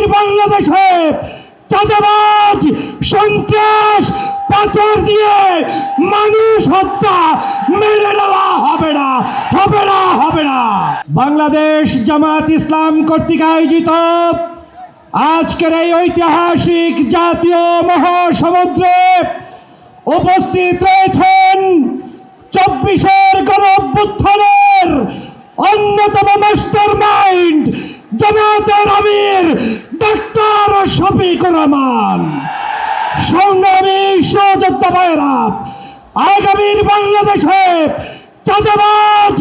আগামীর বাংলাদেশে চাঁদাবাজ সন্ত্রাস পাথর দিয়ে মানুষ হত্যা মেনে নেওয়া হবে না, হবে না, হবে না। বাংলাদেশ জামাত ইসলাম কর্তৃক আয়োজিত আজকের এই ঐতিহাসিক জাতীয় মহাসমুদ্রে উপস্থিত রয়েছেন 24-এর গণঅভ্যুত্থানের অন্যতম মাস্টার মাইন্ড জামাতের আমির ডাক্তার শফিকুর রহমান। সংগ্রামী সহযোদ্ধা ভাইয়েরা, আগামীর বাংলাদেশে চাঁদাবাজ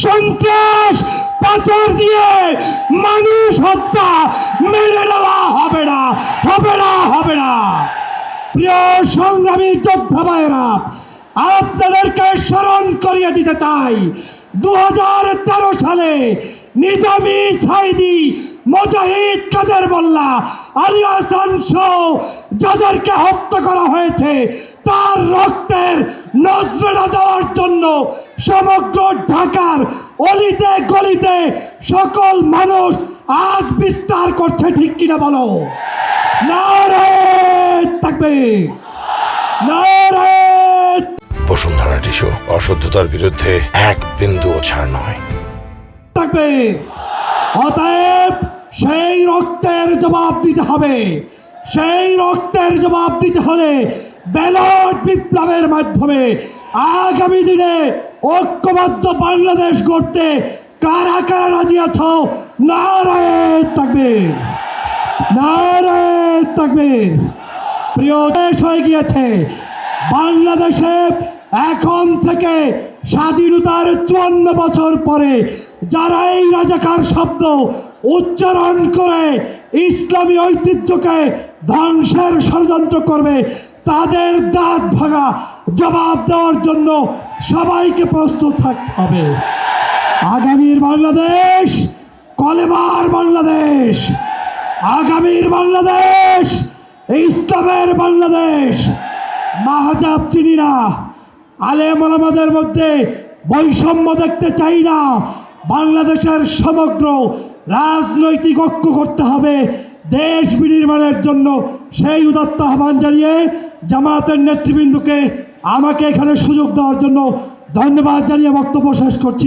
সন্ত্রাস পাথর দিয়ে মানুষ হত্যা মেনে নেওয়া হবে না, হবে না, হবে না। প্রিয় সংগ্রামী যোদ্ধা ভাইয়েরা, আপনাদেরকে স্মরণ করিয়ে দিতে চাই 2013 সালে নিজামী, সাইদি, মুজাহিদ, কাদের মোল্লা, আলী হাসান সহ যাদেরকে হত্যা করা হয়েছে তার রক্তের নজরানা দেওয়ার জন্য সমগ্র ঢাকার অলিতে গলিতে সকল মানুষ আজ বিস্তার করছে, ঠিক কিনা বলো? নারে তাকবীর, নারে। বসুন্ধরা টিস্যু অশুদ্ধতার বিরুদ্ধে এক বিন্দুও ছাড় নয়। অতএব সেই রক্তের জবাব দিতে হবে, সেই রক্তের জবাব দিতে হলে ব্যালট বিপ্লবের মাধ্যমে আগামী দিনে ঐক্যবদ্ধ বাংলাদেশ গড়তে কারা কারা রাজি আছো? নারে তাকবীর, নারে তাকবীর। প্রিয় দেশ হয়ে গিয়েছে বাংলাদেশে এখন থেকে স্বাধীনতার 54 বছর পরে যারা এই রাজাকার শব্দ উচ্চারণ করে ইসলামী ঐতিহ্যকে ধ্বংসের ষড়যন্ত্র করবে তাদের দাঁত ভাঙা জবাব দেওয়ার জন্য সবাইকে প্রস্তুত থাকতে হবে। আগামীর বাংলাদেশ কলেমার বাংলাদেশ, আগামীর বাংলাদেশ ইসলামের বাংলাদেশ। মাহজাব চিনি না, আলেম ওলামাদের মধ্যে বৈষম্য দেখতে চাই না। বাংলাদেশের সমগ্র রাজনৈতিক ঐক্য করতে হবে দেশ বিনির্মাণের জন্য। সেই উদাত্ত আহ্বান জানিয়ে জামাতের নেতৃবৃন্দকে আমাকে এখানে সুযোগ দেওয়ার জন্য ধন্যবাদ জানিয়ে বক্তব্য শেষ করছি।